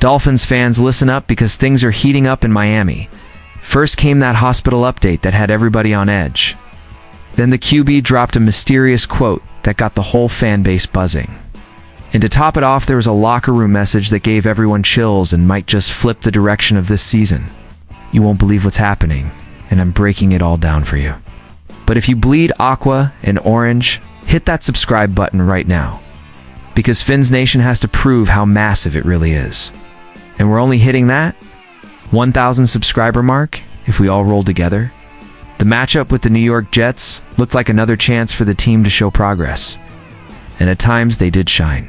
Dolphins fans, listen up because things are heating up in Miami. First came that hospital update that had everybody on edge. Then the QB dropped a mysterious quote that got the whole fan base buzzing. And to top it off, there was a locker room message that gave everyone chills and might just flip the direction of this season. You won't believe what's happening, and I'm breaking it all down for you. But if you bleed aqua and orange, hit that subscribe button right now. Because Fins Nation has to prove how massive it really is. And we're only hitting that 1,000 subscriber mark if we all roll together. The matchup with the New York Jets looked like another chance for the team to show progress. And at times they did shine.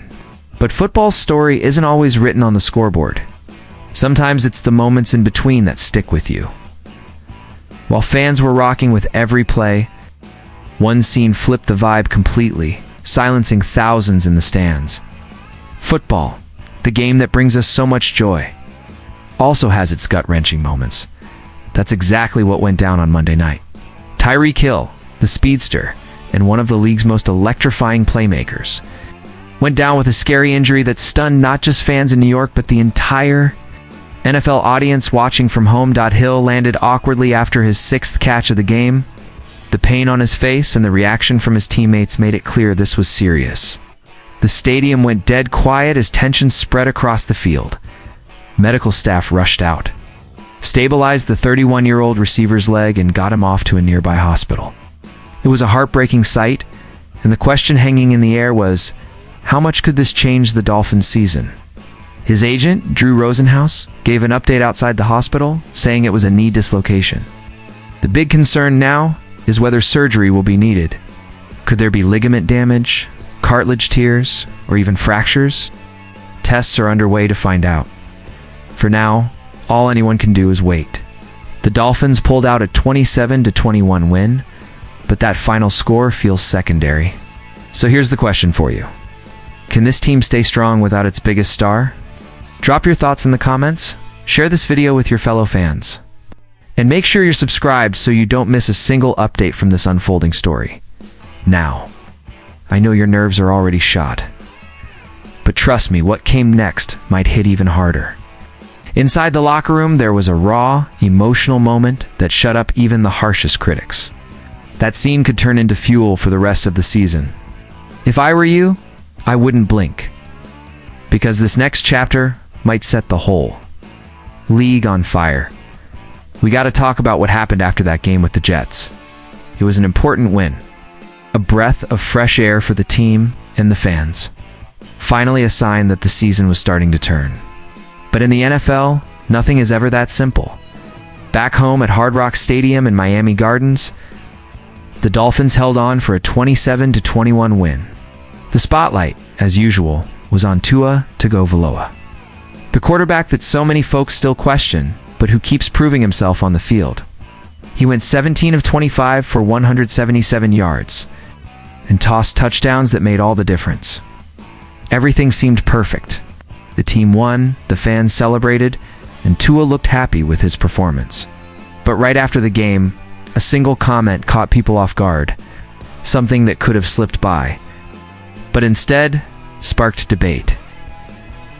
But football's story isn't always written on the scoreboard. Sometimes it's the moments in between that stick with you. While fans were rocking with every play, one scene flipped the vibe completely, silencing thousands in the stands. Football, the game that brings us so much joy, also has its gut-wrenching moments. That's exactly what went down on Monday night. Tyreek Hill, the speedster, and one of the league's most electrifying playmakers, went down with a scary injury that stunned not just fans in New York, but the entire NFL audience watching from home. Hill landed awkwardly after his sixth catch of the game. The pain on his face and the reaction from his teammates made it clear this was serious. The stadium went dead quiet as tension spread across the field. Medical staff rushed out, stabilized the 31-year-old receiver's leg, and got him off to a nearby hospital. It was a heartbreaking sight, and the question hanging in the air was, how much could this change the Dolphins' season? His agent, Drew Rosenhaus, gave an update outside the hospital, saying it was a knee dislocation. The big concern now is whether surgery will be needed. Could there be ligament damage, cartilage tears, or even fractures? Tests are underway to find out. For now, all anyone can do is wait. The Dolphins pulled out a 27-21 win, but that final score feels secondary. So here's the question for you. Can this team stay strong without its biggest star? Drop your thoughts in the comments, share this video with your fellow fans, and make sure you're subscribed so you don't miss a single update from this unfolding story. Now, I know your nerves are already shot, but trust me, what came next might hit even harder. Inside the locker room, there was a raw, emotional moment that shut up even the harshest critics. That scene could turn into fuel for the rest of the season. If I were you, I wouldn't blink. Because this next chapter might set the whole league on fire. We got to talk about what happened after that game with the Jets. It was an important win. A breath of fresh air for the team and the fans. Finally a sign that the season was starting to turn. But in the NFL, nothing is ever that simple. Back home at Hard Rock Stadium in Miami Gardens, the Dolphins held on for a 27-21 win. The spotlight, as usual, was on Tua Tagovailoa, the quarterback that so many folks still question, but who keeps proving himself on the field. He went 17 of 25 for 177 yards and tossed touchdowns that made all the difference. Everything seemed perfect. The team won, the fans celebrated, and Tua looked happy with his performance. But right after the game, a single comment caught people off guard, something that could have slipped by, but instead sparked debate.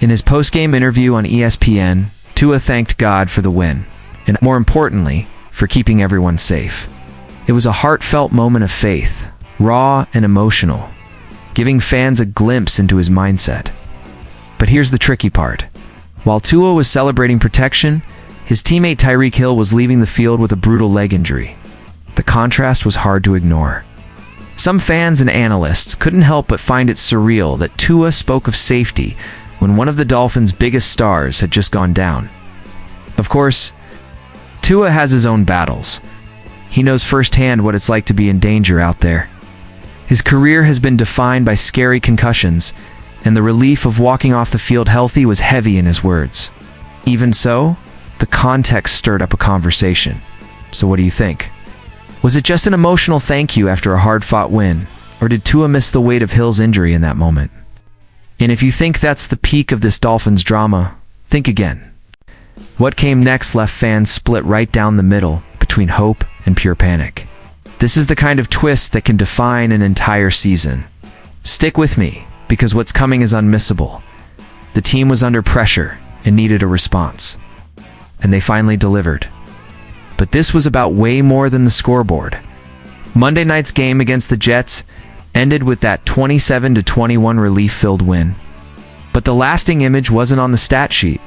In his post-game interview on ESPN, Tua thanked God for the win, and more importantly, for keeping everyone safe. It was a heartfelt moment of faith, raw and emotional, giving fans a glimpse into his mindset. But here's the tricky part. While Tua was celebrating protection, his teammate Tyreek Hill was leaving the field with a brutal leg injury. The contrast was hard to ignore. Some fans and analysts couldn't help but find it surreal that Tua spoke of safety when one of the Dolphins' biggest stars had just gone down. Of course, Tua has his own battles. He knows firsthand what it's like to be in danger out there. His career has been defined by scary concussions, and the relief of walking off the field healthy was heavy in his words. Even so, the context stirred up a conversation. So what do you think? Was it just an emotional thank you after a hard-fought win, or did Tua miss the weight of Hill's injury in that moment? And if you think that's the peak of this Dolphins drama, think again. What came next left fans split right down the middle between hope and pure panic. This is the kind of twist that can define an entire season. Stick with me, because what's coming is unmissable. The team was under pressure, and needed a response. And they finally delivered. But this was about way more than the scoreboard. Monday night's game against the Jets ended with that 27-21 relief-filled win. But the lasting image wasn't on the stat sheet.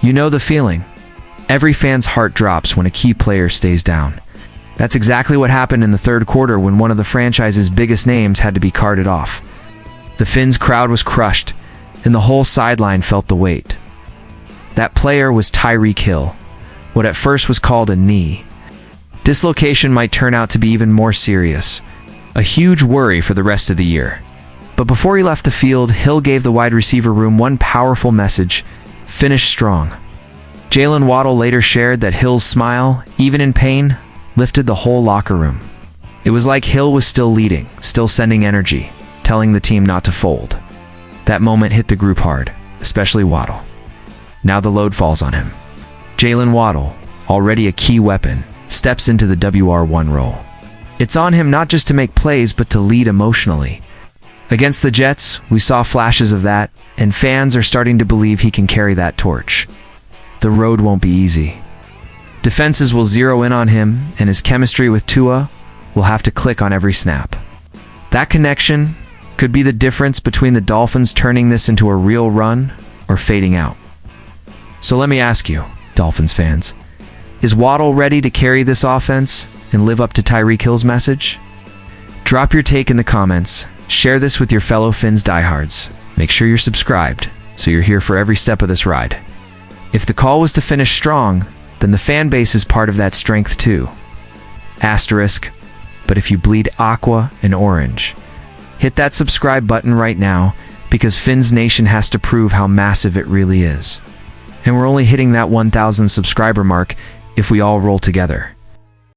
You know the feeling. Every fan's heart drops when a key player stays down. That's exactly what happened in the third quarter when one of the franchise's biggest names had to be carted off. The Finns crowd was crushed, and the whole sideline felt the weight. That player was Tyreek Hill, what at first was called a knee. Dislocation might turn out to be even more serious, a huge worry for the rest of the year. But before he left the field, Hill gave the wide receiver room one powerful message: finish strong. Jalen Waddle later shared that Hill's smile, even in pain, lifted the whole locker room. It was like Hill was still leading, still sending energy, telling the team not to fold. That moment hit the group hard, especially Waddle. Now the load falls on him. Jalen Waddle, already a key weapon, steps into the WR1 role. It's on him not just to make plays, but to lead emotionally. Against the Jets, we saw flashes of that, and fans are starting to believe he can carry that torch. The road won't be easy. Defenses will zero in on him, and his chemistry with Tua will have to click on every snap. That connection could be the difference between the Dolphins turning this into a real run or fading out. So let me ask you, Dolphins fans, is Waddle ready to carry this offense and live up to Tyreek Hill's message? Drop your take in the comments. Share this with your fellow Finns diehards. Make sure you're subscribed so you're here for every step of this ride. If the call was to finish strong, then the fan base is part of that strength too. Asterisk, but if you bleed aqua and orange, hit that subscribe button right now, because Finns Nation has to prove how massive it really is. And we're only hitting that 1,000 subscriber mark if we all roll together.